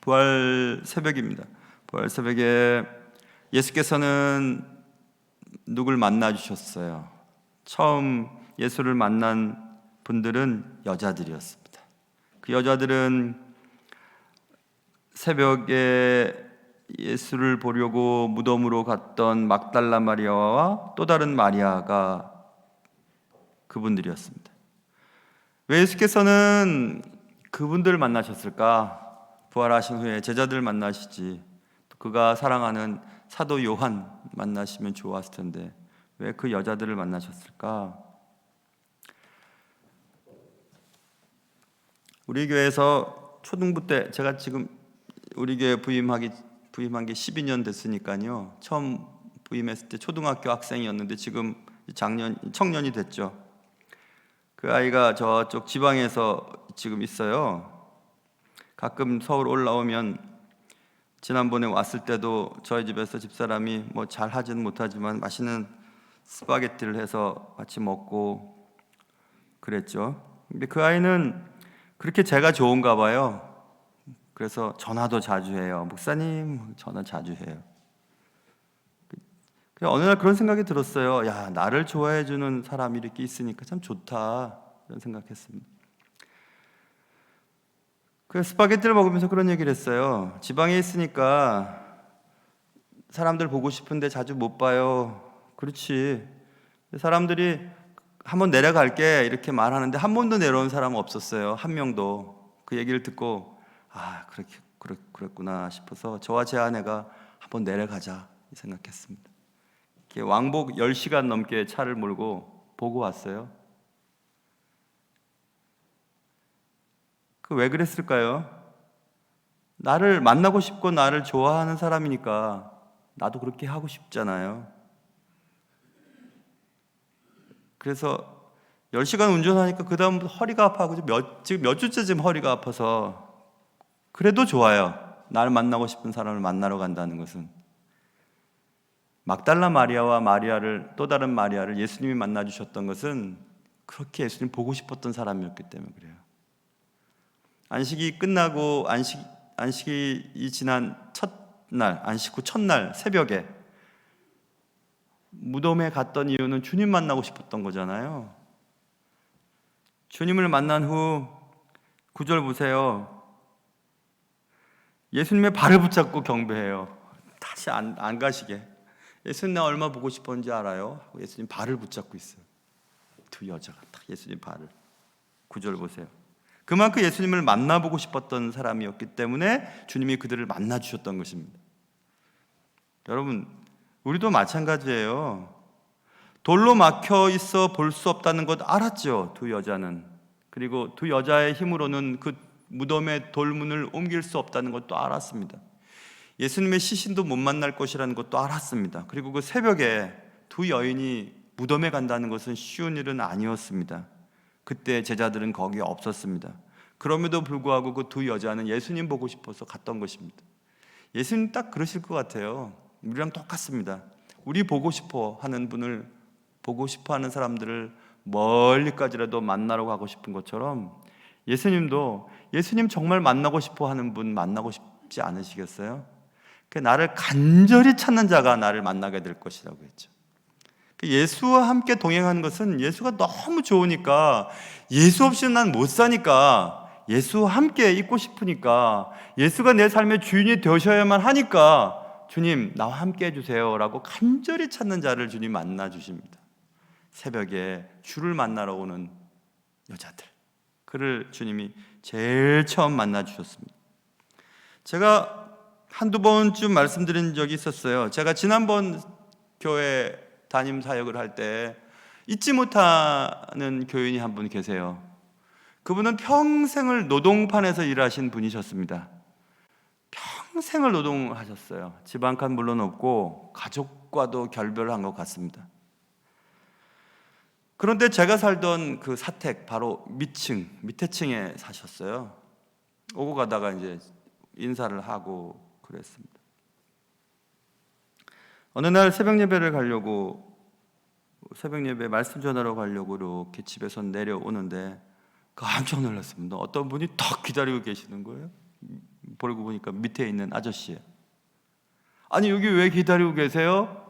부활 새벽입니다. 부활 새벽에 예수께서는 누굴 만나 주셨어요? 처음 예수를 만난 분들은 여자들이었습니다. 그 여자들은 새벽에 예수를 보려고 무덤으로 갔던 막달라 마리아와 또 다른 마리아가 그분들이었습니다. 왜 예수께서는 그분들을 만나셨을까? 부활하신 후에 제자들 만나시지, 그가 사랑하는 사도 요한 만나시면 좋았을 텐데 왜 그 여자들을 만나셨을까? 우리 교회에서 초등부 때, 제가 지금 우리 교회 부임한 게 12년 됐으니까요, 처음 부임했을 때 초등학교 학생이었는데 지금 청년이 됐죠. 그 아이가 저쪽 지방에서 지금 있어요. 가끔 서울 올라오면, 지난번에 왔을 때도 저희 집에서 집사람이 뭐 잘 하지는 못하지만 맛있는 스파게티를 해서 같이 먹고 그랬죠. 근데 그 아이는 그렇게 제가 좋은가 봐요. 그래서 전화도 자주 해요. 목사님, 전화 자주 해요. 어느 날 그런 생각이 들었어요. 야, 나를 좋아해 주는 사람이 이렇게 있으니까 참 좋다, 이런 생각했습니다. 그 스파게티를 먹으면서 그런 얘기를 했어요. 지방에 있으니까 사람들 보고 싶은데 자주 못 봐요. 그렇지. 사람들이 한번 내려갈게 이렇게 말하는데 한 번도 내려온 사람은 없었어요. 한 명도. 그 얘기를 듣고 그랬구나 싶어서 저와 제 아내가 한번 내려가자 생각했습니다. 왕복 10시간 넘게 차를 몰고 보고 왔어요. 왜 그랬을까요? 나를 만나고 싶고 나를 좋아하는 사람이니까 나도 그렇게 하고 싶잖아요. 그래서 10시간 운전하니까 그 다음부터 허리가 아파하고 지금 몇 주째 지금 허리가 아파서, 그래도 좋아요. 나를 만나고 싶은 사람을 만나러 간다는 것은. 막달라 마리아와 또 다른 마리아를 예수님이 만나 주셨던 것은 그렇게 예수님 보고 싶었던 사람이었기 때문에 그래요. 안식이 끝나고 안식이 지난 첫날, 안식 후 첫날 새벽에 무덤에 갔던 이유는 주님 만나고 싶었던 거잖아요. 주님을 만난 후 9절 보세요. 예수님의 발을 붙잡고 경배해요. 다시 안 가시게. 예수님 나 얼마 보고 싶었는지 알아요? 예수님 발을 붙잡고 있어요. 두 여자가 딱 예수님 발을. 9절 보세요. 그만큼 예수님을 만나보고 싶었던 사람이었기 때문에 주님이 그들을 만나 주셨던 것입니다. 여러분, 우리도 마찬가지예요. 돌로 막혀 있어 볼 수 없다는 것 알았죠, 두 여자는. 그리고 두 여자의 힘으로는 그 무덤의 돌문을 옮길 수 없다는 것도 알았습니다. 예수님의 시신도 못 만날 것이라는 것도 알았습니다. 그리고 그 새벽에 두 여인이 무덤에 간다는 것은 쉬운 일은 아니었습니다. 그때 제자들은 거기에 없었습니다. 그럼에도 불구하고 그 두 여자는 예수님 보고 싶어서 갔던 것입니다. 예수님 딱 그러실 것 같아요. 우리랑 똑같습니다. 우리 보고 싶어 하는 분을, 보고 싶어 하는 사람들을 멀리까지라도 만나러 가고 싶은 것처럼 예수님도 예수님 정말 만나고 싶어 하는 분 만나고 싶지 않으시겠어요? 나를 간절히 찾는 자가 나를 만나게 될 것이라고 했죠. 예수와 함께 동행하는 것은 예수가 너무 좋으니까, 예수 없이는 난 못 사니까, 예수와 함께 있고 싶으니까, 예수가 내 삶의 주인이 되셔야만 하니까 주님 나와 함께 해주세요 라고 간절히 찾는 자를 주님 만나 주십니다. 새벽에 주를 만나러 오는 여자들, 그를 주님이 제일 처음 만나 주셨습니다. 제가 한두 번쯤 말씀드린 적이 있었어요. 제가 지난번 교회 담임 사역을 할 때 잊지 못하는 교인이 한 분 계세요. 그분은 평생을 노동판에서 일하신 분이셨습니다. 평생을 노동하셨어요. 집 한 칸 물론 없고 가족과도 결별한 것 같습니다. 그런데 제가 살던 그 사택 바로 밑에 층에 사셨어요. 오고 가다가 이제 인사를 하고 그랬습니다. 어느 날 새벽 예배 말씀 전하러 가려고 이렇게 집에서 내려오는데 깜짝 놀랐습니다. 어떤 분이 딱 기다리고 계시는 거예요. 보고 보니까 밑에 있는 아저씨예요. 아니 여기 왜 기다리고 계세요?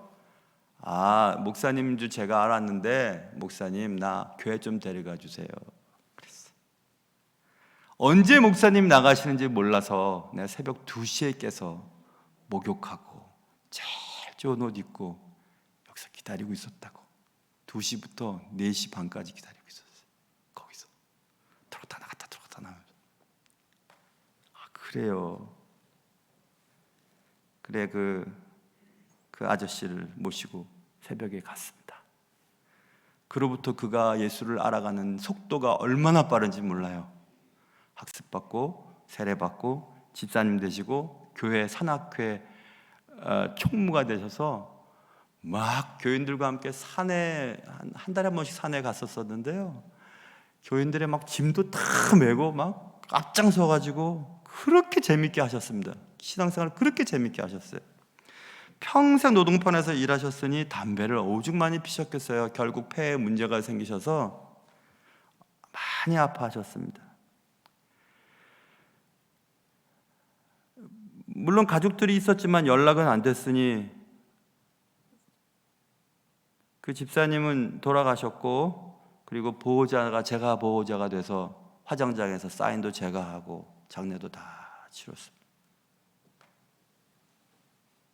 아, 목사님 줄 제가 알았는데 목사님 나 교회 좀 데려가 주세요. 그랬어요. 언제 목사님 나가시는지 몰라서 내가 새벽 2시에 깨서 목욕하고 제일 좋은 옷 입고 여기서 기다리고 있었다고. 2시부터 4시 반까지 기다리고 있었어요. 거기서 들어갔다 나갔다 들어갔다 나가면서. 아, 그래요. 그래 그 아저씨를 모시고 새벽에 갔습니다. 그로부터 그가 예수를 알아가는 속도가 얼마나 빠른지 몰라요. 학습받고 세례받고 집사님 되시고 교회 산악회 총무가 되셔서 막 교인들과 함께 산에 한 달에 한 번씩 산에 갔었었는데요. 교인들의 막 짐도 다 메고 막 앞장서 가지고 그렇게 재밌게 하셨습니다. 신앙생활을 그렇게 재밌게 하셨어요. 평생 노동판에서 일하셨으니 담배를 오죽 많이 피셨겠어요. 결국 폐에 문제가 생기셔서 많이 아파하셨습니다. 물론 가족들이 있었지만 연락은 안 됐으니 그 집사님은 돌아가셨고, 그리고 제가 보호자가 돼서 화장장에서 사인도 제가 하고 장례도 다 치렀습니다.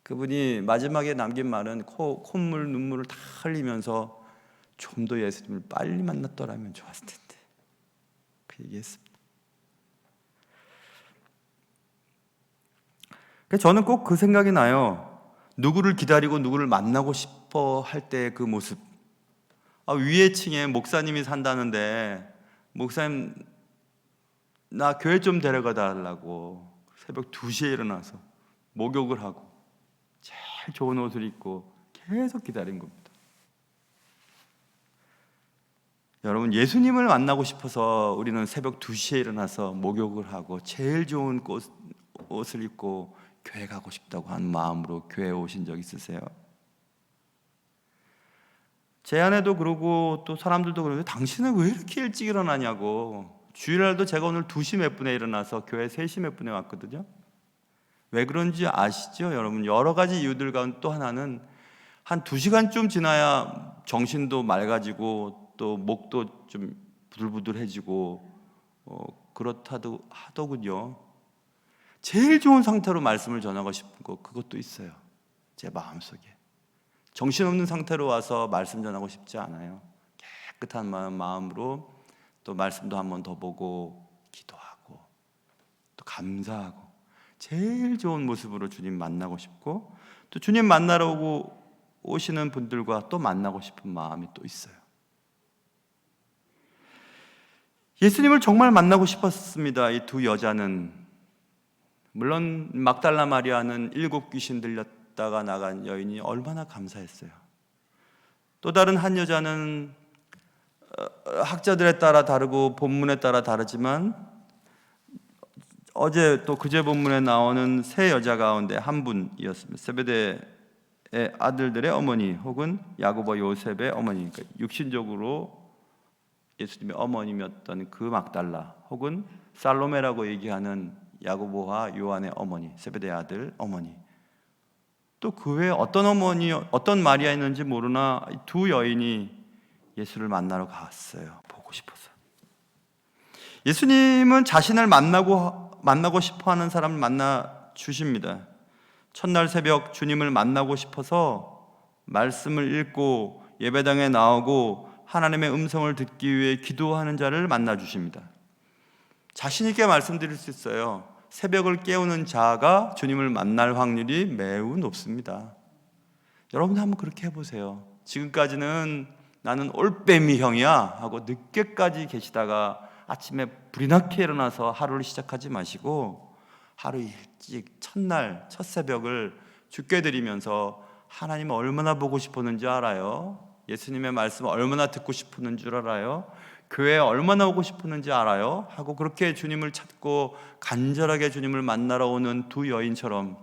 그분이 마지막에 남긴 말은 콧물 눈물을 다 흘리면서 좀 더 예수님을 빨리 만났더라면 좋았을 텐데 그 얘기했습니다. 저는 꼭 그 생각이 나요. 누구를 기다리고 누구를 만나고 싶어 할 때 그 모습. 위에 층에 목사님이 산다는데 목사님 나 교회 좀 데려가 달라고 새벽 2시에 일어나서 목욕을 하고 제일 좋은 옷을 입고 계속 기다린 겁니다. 여러분, 예수님을 만나고 싶어서 우리는 새벽 2시에 일어나서 목욕을 하고 제일 좋은 옷을 입고 교회 가고 싶다고 하는 마음으로 교회에 오신 적 있으세요? 제 아내도 그러고 또 사람들도 그러고 당신은 왜 이렇게 일찍 일어나냐고. 주일날도 제가 오늘 2시 몇 분에 일어나서 교회 3시 몇 분에 왔거든요. 왜 그런지 아시죠? 여러분, 여러 가지 이유들 가운데 또 하나는 한 2시간쯤 지나야 정신도 맑아지고 또 목도 좀 부들부들해지고 그렇다도 하더군요. 제일 좋은 상태로 말씀을 전하고 싶은 거 그것도 있어요. 제 마음속에 정신없는 상태로 와서 말씀 전하고 싶지 않아요. 깨끗한 마음으로 또 말씀도 한 번 더 보고 기도하고 또 감사하고 제일 좋은 모습으로 주님 만나고 싶고, 또 주님 만나러 오시는 분들과 또 만나고 싶은 마음이 또 있어요. 예수님을 정말 만나고 싶었습니다. 이 두 여자는. 물론 막달라 마리아는 7 귀신 들렸다가 나간 여인이 얼마나 감사했어요. 또 다른 한 여자는 학자들에 따라 다르고 본문에 따라 다르지만 어제 또 그제 본문에 나오는 세 여자 가운데 한 분이었습니다. 세베대의 아들들의 어머니 혹은 야고보 요셉의 어머니, 그러니까 육신적으로 예수님의 어머님이었던 그 막달라 혹은 살로메라고 얘기하는 야고보와 요한의 어머니, 세베대의 아들 어머니. 또 그 외에 어떤 마리아 있는지 모르나 두 여인이 예수를 만나러 갔어요. 보고 싶어서. 예수님은 자신을 만나고 싶어하는 사람을 만나 주십니다. 첫날 새벽 주님을 만나고 싶어서 말씀을 읽고 예배당에 나오고 하나님의 음성을 듣기 위해 기도하는 자를 만나 주십니다. 자신 있게 말씀드릴 수 있어요. 새벽을 깨우는 자가 주님을 만날 확률이 매우 높습니다. 여러분 한번 그렇게 해보세요. 지금까지는 나는 올빼미 형이야 하고 늦게까지 계시다가 아침에 불이 나게 일어나서 하루를 시작하지 마시고 하루 일찍 첫날 첫 새벽을 주께 드리면서 하나님 얼마나 보고 싶었는지 알아요? 예수님의 말씀 얼마나 듣고 싶었는 줄 알아요? 교회에 얼마나 오고 싶었는지 알아요? 하고 그렇게 주님을 찾고 간절하게 주님을 만나러 오는 두 여인처럼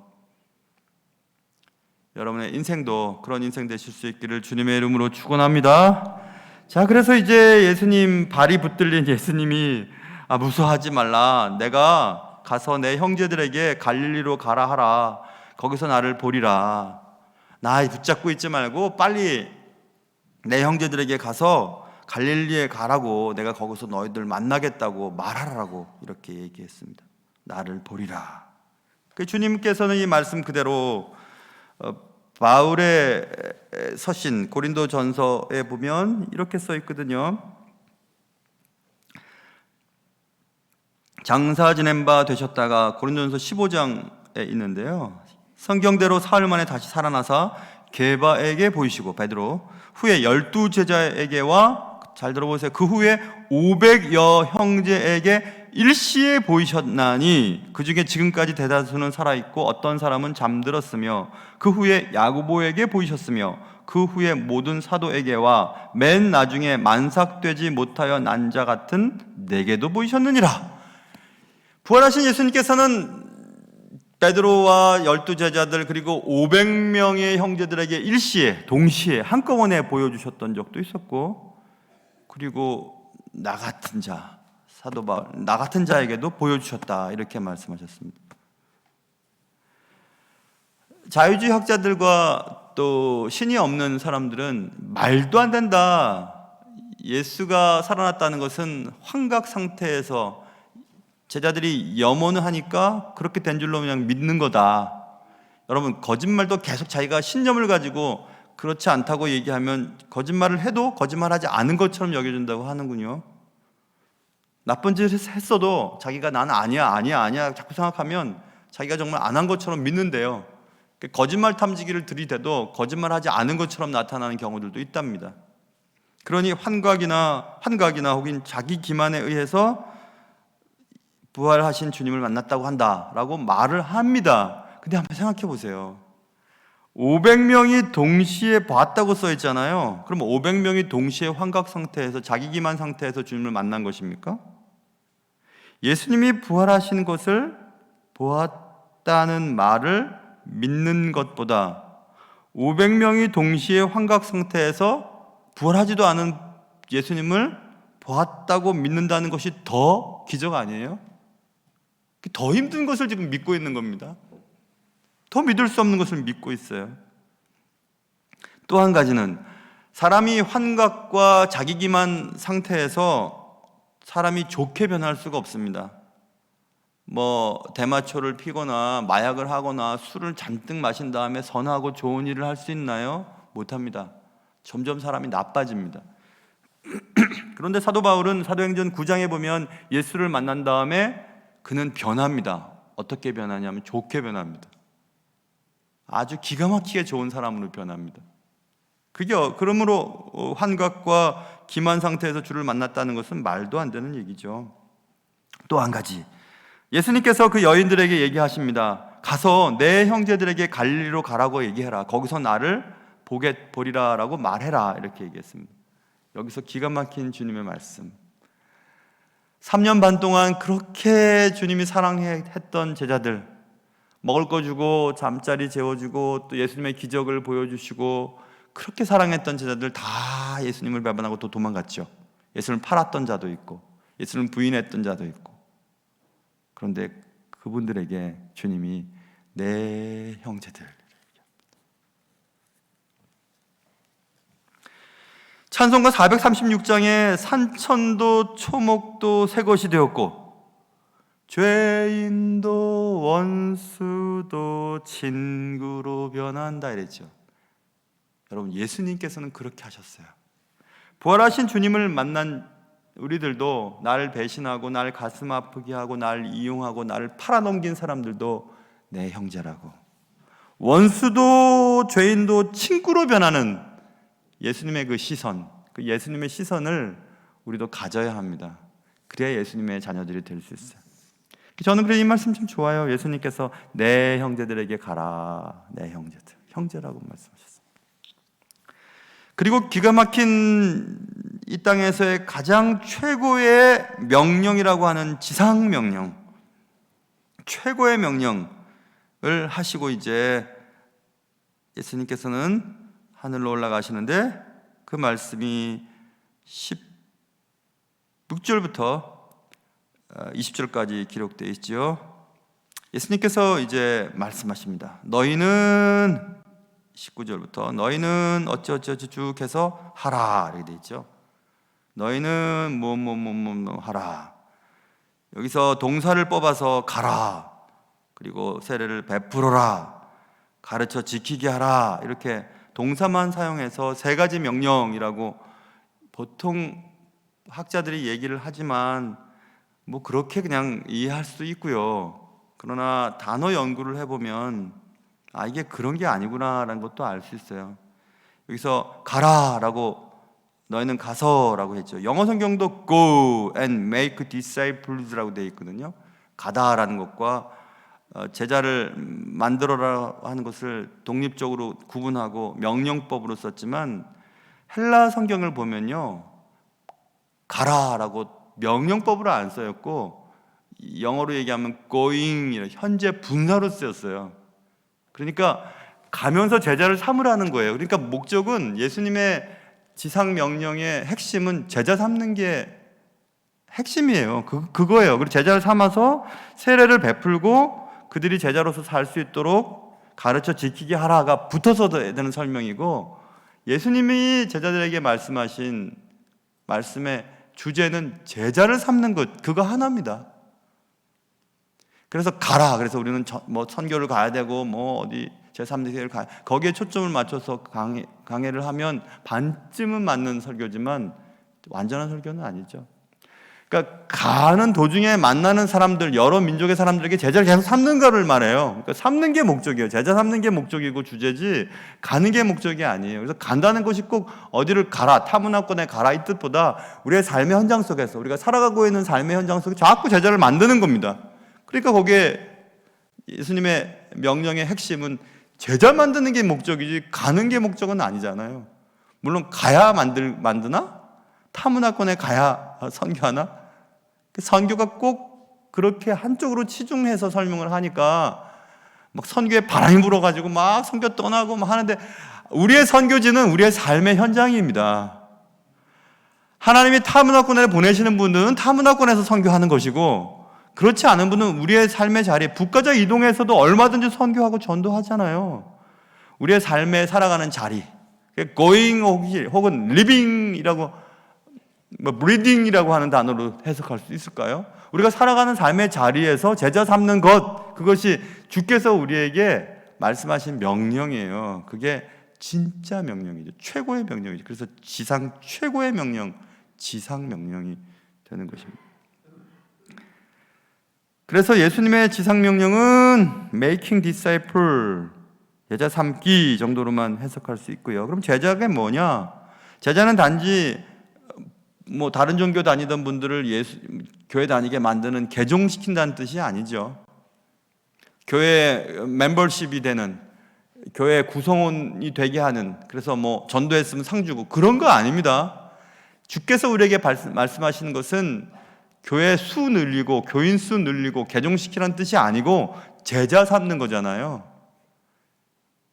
여러분의 인생도 그런 인생 되실 수 있기를 주님의 이름으로 축원합니다. 자, 그래서 이제 예수님 발이 붙들린 예수님이 무서워하지 말라. 내가 가서 내 형제들에게 갈릴리로 가라 하라. 거기서 나를 보리라. 나 붙잡고 있지 말고 빨리 내 형제들에게 가서 갈릴리에 가라고, 내가 거기서 너희들 만나겠다고 말하라고 이렇게 얘기했습니다. 나를 보리라. 그 주님께서는 이 말씀 그대로 바울의 서신 고린도전서에 보면 이렇게 써 있거든요. 장사 지낸 바 되셨다가 고린도전서 15장에 있는데요. 성경대로 사흘 만에 다시 살아나사 게바에게 보이시고 베드로, 후에 12제자에게와 잘 들어보세요. 그 후에 500여 형제에게 일시에 보이셨나니 그 중에 지금까지 대다수는 살아있고 어떤 사람은 잠들었으며, 그 후에 야고보에게 보이셨으며, 그 후에 모든 사도에게와 맨 나중에 만삭되지 못하여 난 자 같은 내게도 보이셨느니라. 부활하신 예수님께서는 베드로와 12제자들 그리고 500명의 형제들에게 일시에 동시에 한꺼번에 보여주셨던 적도 있었고, 그리고 나 같은 자, 사도 바울, 나 같은 자에게도 보여주셨다 이렇게 말씀하셨습니다. 자유주의 학자들과 또 신이 없는 사람들은 말도 안 된다, 예수가 살아났다는 것은 환각 상태에서 제자들이 염원을 하니까 그렇게 된 줄로 그냥 믿는 거다. 여러분, 거짓말도 계속 자기가 신념을 가지고 그렇지 않다고 얘기하면 거짓말을 해도 거짓말하지 않은 것처럼 여겨준다고 하는군요. 나쁜 짓을 했어도 자기가 나는 아니야 자꾸 생각하면 자기가 정말 안 한 것처럼 믿는데요. 거짓말 탐지기를 들이대도 거짓말하지 않은 것처럼 나타나는 경우들도 있답니다. 그러니 환각이나 혹은 자기 기만에 의해서 부활하신 주님을 만났다고 한다라고 말을 합니다. 근데 한번 생각해 보세요. 500명이 동시에 봤다고 써 있잖아요. 그럼 500명이 동시에 환각 상태에서, 자기 기만 상태에서 주님을 만난 것입니까? 예수님이 부활하신 것을 보았다는 말을 믿는 것보다 500명이 동시에 환각 상태에서 부활하지도 않은 예수님을 보았다고 믿는다는 것이 더 기적 아니에요? 더 힘든 것을 지금 믿고 있는 겁니다. 더 믿을 수 없는 것을 믿고 있어요. 또 한 가지는, 사람이 환각과 자기 기만 상태에서 사람이 좋게 변할 수가 없습니다. 대마초를 피거나 마약을 하거나 술을 잔뜩 마신 다음에 선하고 좋은 일을 할 수 있나요? 못합니다. 점점 사람이 나빠집니다. 그런데 사도 바울은 사도행전 9장에 보면 예수를 만난 다음에 그는 변합니다. 어떻게 변하냐면 좋게 변합니다. 아주 기가 막히게 좋은 사람으로 변합니다. 그러므로 환각과 기만 상태에서 주를 만났다는 것은 말도 안 되는 얘기죠. 또 한 가지, 예수님께서 그 여인들에게 얘기하십니다. 가서 내 형제들에게 갈릴리로 가라고 얘기해라. 거기서 나를 보리라라고 말해라. 이렇게 얘기했습니다. 여기서 기가 막힌 주님의 말씀. 3년 반 동안 그렇게 주님이 사랑했던 제자들, 먹을 거 주고 잠자리 재워주고 또 예수님의 기적을 보여주시고 그렇게 사랑했던 제자들 다 예수님을 배반하고 또 도망갔죠. 예수님을 팔았던 자도 있고 예수님을 부인했던 자도 있고. 그런데 그분들에게 주님이 내 형제들, 찬송가 436장에 산천도 초목도 새 것이 되었고 죄인도 원수도 친구로 변한다 이랬죠. 여러분, 예수님께서는 그렇게 하셨어요. 부활하신 주님을 만난 우리들도, 나를 배신하고 나를 가슴 아프게 하고 나를 이용하고 나를 팔아넘긴 사람들도 내 형제라고, 원수도 죄인도 친구로 변하는 예수님의 그 시선, 그 예수님의 시선을 우리도 가져야 합니다. 그래야 예수님의 자녀들이 될 수 있어요. 저는 그래 이 말씀 좀 좋아요. 예수님께서 내 형제들에게 가라. 내 형제들, 형제라고 말씀하셨어요. 그리고 기가 막힌 이 땅에서의 가장 최고의 명령이라고 하는 지상 명령, 최고의 명령을 하시고 이제 예수님께서는 하늘로 올라가시는데, 그 말씀이 16절부터 20절까지 기록되어 있죠. 예수님께서 이제 말씀하십니다. 너희는 19절부터 너희는 어찌어찌 쭉 해서 하라 이렇게 돼 있죠. 너희는 뭐 하라. 여기서 동사를 뽑아서 가라, 그리고 세례를 베풀어라, 가르쳐 지키게 하라, 이렇게 동사만 사용해서 세 가지 명령이라고 보통 학자들이 얘기를 하지만 뭐 그렇게 그냥 이해할 수도 있고요. 그러나 단어 연구를 해보면 이게 그런 게 아니구나라는 것도 알 수 있어요. 여기서 가라라고, 너희는 가서라고 했죠. 영어 성경도 go and make disciples라고 되어 있거든요. 가다라는 것과 제자를 만들어라 하는 것을 독립적으로 구분하고 명령법으로 썼지만 헬라 성경을 보면요, 가라라고 명령법으로 안 쓰였고 영어로 얘기하면 going, 현재 분사로 쓰였어요. 그러니까 가면서 제자를 삼으라는 거예요. 그러니까 목적은, 예수님의 지상 명령의 핵심은 제자 삼는 게 핵심이에요. 그거예요. 그리고 제자를 삼아서 세례를 베풀고 그들이 제자로서 살 수 있도록 가르쳐 지키게 하라가 붙어서 되는 설명이고, 예수님이 제자들에게 말씀하신 말씀의 주제는 제자를 삼는 것, 그거 하나입니다. 그래서 가라. 그래서 우리는 뭐 선교를 가야 되고 뭐 어디 제3대교회를 가야, 거기에 초점을 맞춰서 강해를 하면 반쯤은 맞는 설교지만 완전한 설교는 아니죠. 그러니까 가는 도중에 만나는 사람들, 여러 민족의 사람들에게 제자를 계속 삼는 거를 말해요. 그러니까 삼는 게 목적이에요. 제자 삼는 게 목적이고 주제지 가는 게 목적이 아니에요. 그래서 간다는 것이 꼭 어디를 가라, 타문화권에 가라 이 뜻보다 우리의 삶의 현장 속에서, 우리가 살아가고 있는 삶의 현장 속에 자꾸 제자를 만드는 겁니다. 그러니까 거기에 예수님의 명령의 핵심은 제자 만드는 게 목적이지 가는 게 목적은 아니잖아요. 물론 가야 만드나? 타문화권에 가야 선교하나? 선교가 꼭 그렇게 한쪽으로 치중해서 설명을 하니까 막 선교에 바람이 불어가지고 막 선교 떠나고 막 하는데, 우리의 선교지는 우리의 삶의 현장입니다. 하나님이 타문화권에 보내시는 분들은 타문화권에서 선교하는 것이고, 그렇지 않은 분은 우리의 삶의 자리에 국가적 이동에서도 얼마든지 선교하고 전도하잖아요. 우리의 삶에 살아가는 자리, going 혹은 living이라고, 뭐 breathing이라고 하는 단어로 해석할 수 있을까요? 우리가 살아가는 삶의 자리에서 제자 삼는 것, 그것이 주께서 우리에게 말씀하신 명령이에요. 그게 진짜 명령이죠. 최고의 명령이죠. 그래서 지상 최고의 명령, 지상 명령이 되는 것입니다. 그래서 예수님의 지상 명령은 making disciple, 제자 삼기 정도로만 해석할 수 있고요. 그럼 제자가 뭐냐? 제자는 단지 뭐 다른 종교 다니던 분들을 교회 다니게 만드는, 개종시킨다는 뜻이 아니죠. 교회 멤버십이 되는, 교회 구성원이 되게 하는, 그래서 뭐 전도했으면 상 주고 그런 거 아닙니다. 주께서 우리에게 말씀하시는 것은 교회 수 늘리고 교인 수 늘리고 개종시키라는 뜻이 아니고 제자 삼는 거잖아요.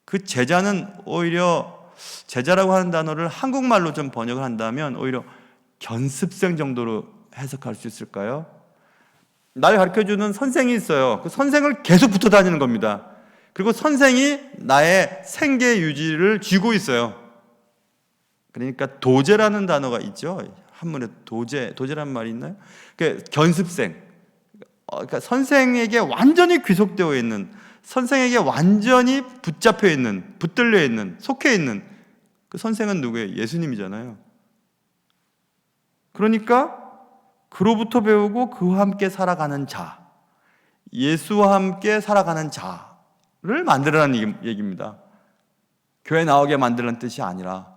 그 제자는 오히려, 제자라고 하는 단어를 한국말로 좀 번역을 한다면 오히려 견습생 정도로 해석할 수 있을까요? 날 가르쳐주는 선생이 있어요. 그 선생을 계속 붙어 다니는 겁니다. 그리고 선생이 나의 생계 유지를 쥐고 있어요. 그러니까 도제라는 단어가 있죠. 한문에 도제라는 말이 있나요? 그러니까 견습생, 그러니까 선생에게 완전히 귀속되어 있는, 선생에게 완전히 붙잡혀 있는, 붙들려 있는, 속해 있는 그 선생은 누구예요? 예수님이잖아요. 그러니까 그로부터 배우고 그와 함께 살아가는 자, 예수와 함께 살아가는 자를 만들라는 얘기입니다. 교회 나오게 만들라는 뜻이 아니라.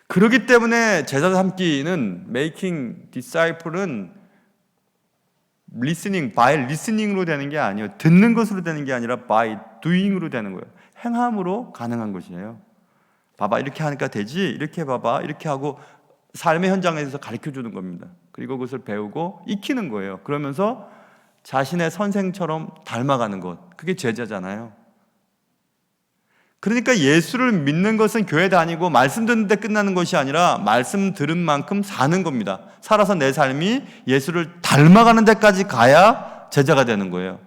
그렇기 때문에 제자 삼기는, making disciple은 listening, by listening으로 되는 게 아니에요. 듣는 것으로 되는 게 아니라 by doing으로 되는 거예요. 행함으로 가능한 것이에요. 봐봐, 이렇게 하니까 되지? 이렇게 해봐봐. 이렇게 하고 삶의 현장에서 가르쳐주는 겁니다. 그리고 그것을 배우고 익히는 거예요. 그러면서 자신의 선생처럼 닮아가는 것, 그게 제자잖아요. 그러니까 예수를 믿는 것은 교회 다니고 말씀 듣는 데 끝나는 것이 아니라 말씀 들은 만큼 사는 겁니다. 살아서 내 삶이 예수를 닮아가는 데까지 가야 제자가 되는 거예요.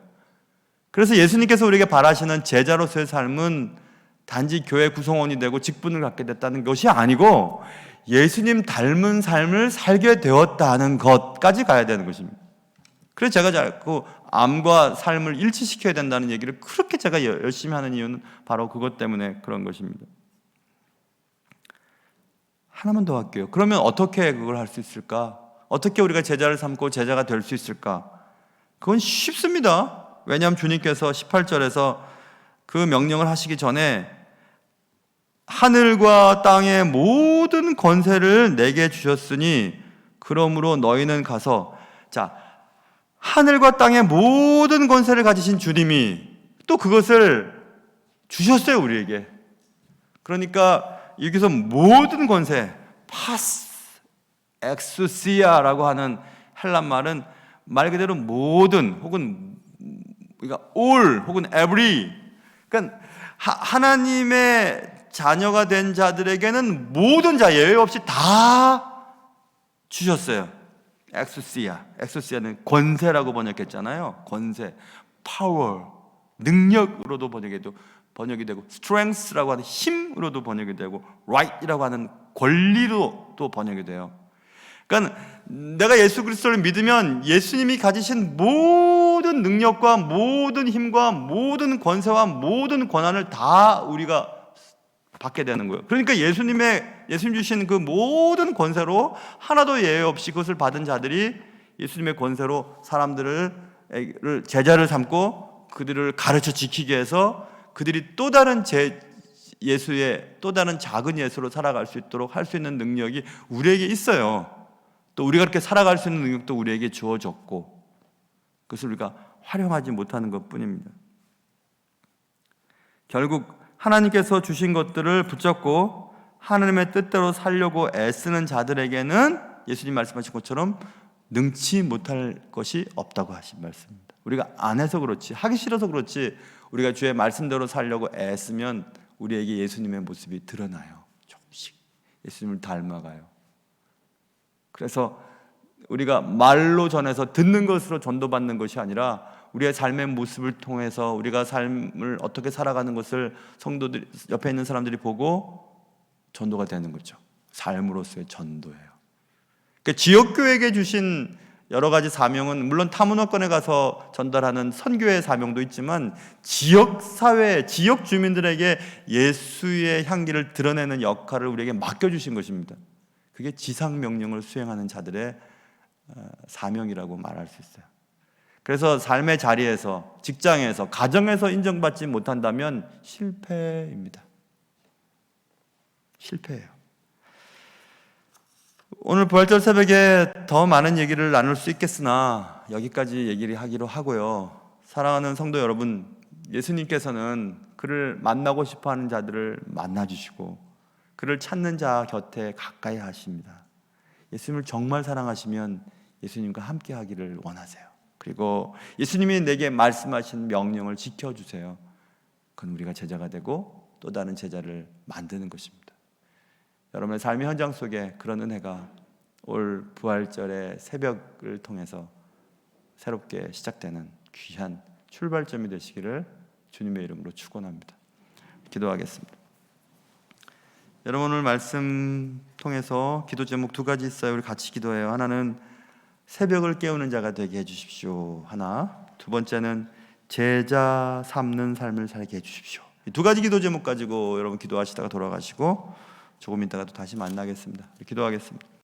그래서 예수님께서 우리에게 바라시는 제자로서의 삶은 단지 교회 구성원이 되고 직분을 갖게 됐다는 것이 아니고 예수님 닮은 삶을 살게 되었다는 것까지 가야 되는 것입니다. 그래서 제가 자꾸 암과 삶을 일치시켜야 된다는 얘기를 그렇게 제가 열심히 하는 이유는 바로 그것 때문에 그런 것입니다. 하나만 더 할게요. 그러면 어떻게 그걸 할 수 있을까? 어떻게 우리가 제자를 삼고 제자가 될 수 있을까? 그건 쉽습니다. 왜냐하면 주님께서 18절에서 그 명령을 하시기 전에 하늘과 땅의 모든 권세를 내게 주셨으니 그러므로 너희는 가서, 자, 하늘과 땅의 모든 권세를 가지신 주님이 또 그것을 주셨어요, 우리에게. 그러니까 여기서 모든 권세, 파스, 엑수시아라고 하는 헬란 말은 말 그대로 모든 혹은 그러니까 all 혹은 every, 그러니까 하나님의 자녀가 된 자들에게는 모든 자 예외 없이 다 주셨어요. 엑소시아는 권세라고 번역했잖아요. 권세, 파워, 능력으로도 번역이 되고 strength라고 하는 힘으로도 번역이 되고 right이라고 하는 권리로 또 번역이 돼요. 그러니까 내가 예수 그리스도를 믿으면 예수님이 가지신 모든 능력과 모든 힘과 모든 권세와 모든 권한을 다 우리가 받게 되는 거예요. 그러니까 예수님 주신 그 모든 권세로 하나도 예외 없이 그것을 받은 자들이 예수님의 권세로 사람들을 제자를 삼고 그들을 가르쳐 지키게 해서 그들이 또 다른 예수의 또 다른 작은 예수로 살아갈 수 있도록 할 수 있는 능력이 우리에게 있어요. 또 우리가 그렇게 살아갈 수 있는 능력도 우리에게 주어졌고 그것을 우리가 활용하지 못하는 것뿐입니다. 결국 하나님께서 주신 것들을 붙잡고 하나님의 뜻대로 살려고 애쓰는 자들에게는 예수님 말씀하신 것처럼 능치 못할 것이 없다고 하신 말씀입니다. 우리가 안 해서 그렇지, 하기 싫어서 그렇지, 우리가 주의 말씀대로 살려고 애쓰면 우리에게 예수님의 모습이 드러나요. 조금씩 예수님을 닮아가요. 그래서 우리가 말로 전해서 듣는 것으로 전도받는 것이 아니라 우리의 삶의 모습을 통해서 우리가 삶을 어떻게 살아가는 것을 성도들 옆에 있는 사람들이 보고 전도가 되는 거죠. 삶으로서의 전도예요. 그러니까 지역교회에게 주신 여러 가지 사명은 물론 타문화권에 가서 전달하는 선교의 사명도 있지만 지역사회, 지역 주민들에게 예수의 향기를 드러내는 역할을 우리에게 맡겨주신 것입니다. 그게 지상명령을 수행하는 자들의 사명이라고 말할 수 있어요. 그래서 삶의 자리에서, 직장에서, 가정에서 인정받지 못한다면 실패입니다. 실패예요. 오늘 부활절 새벽에 더 많은 얘기를 나눌 수 있겠으나 여기까지 얘기를 하기로 하고요. 사랑하는 성도 여러분, 예수님께서는 그를 만나고 싶어하는 자들을 만나주시고 그를 찾는 자 곁에 가까이 하십니다. 예수님을 정말 사랑하시면 예수님과 함께 하기를 원하세요. 그리고 예수님이 내게 말씀하신 명령을 지켜주세요. 그건 우리가 제자가 되고 또 다른 제자를 만드는 것입니다. 여러분의 삶의 현장 속에 그런 은혜가 올 부활절의 새벽을 통해서 새롭게 시작되는 귀한 출발점이 되시기를 주님의 이름으로 축원합니다. 기도하겠습니다. 여러분 오늘 말씀 통해서 기도 제목 두 가지 있어요. 우리 같이 기도해요. 하나는 새벽을 깨우는 자가 되게 해주십시오. 하나, 두 번째는 제자 삼는 삶을 살게 해주십시오. 이 두 가지 기도 제목 가지고 여러분 기도하시다가 돌아가시고 조금 있다가 또 다시 만나겠습니다. 기도하겠습니다.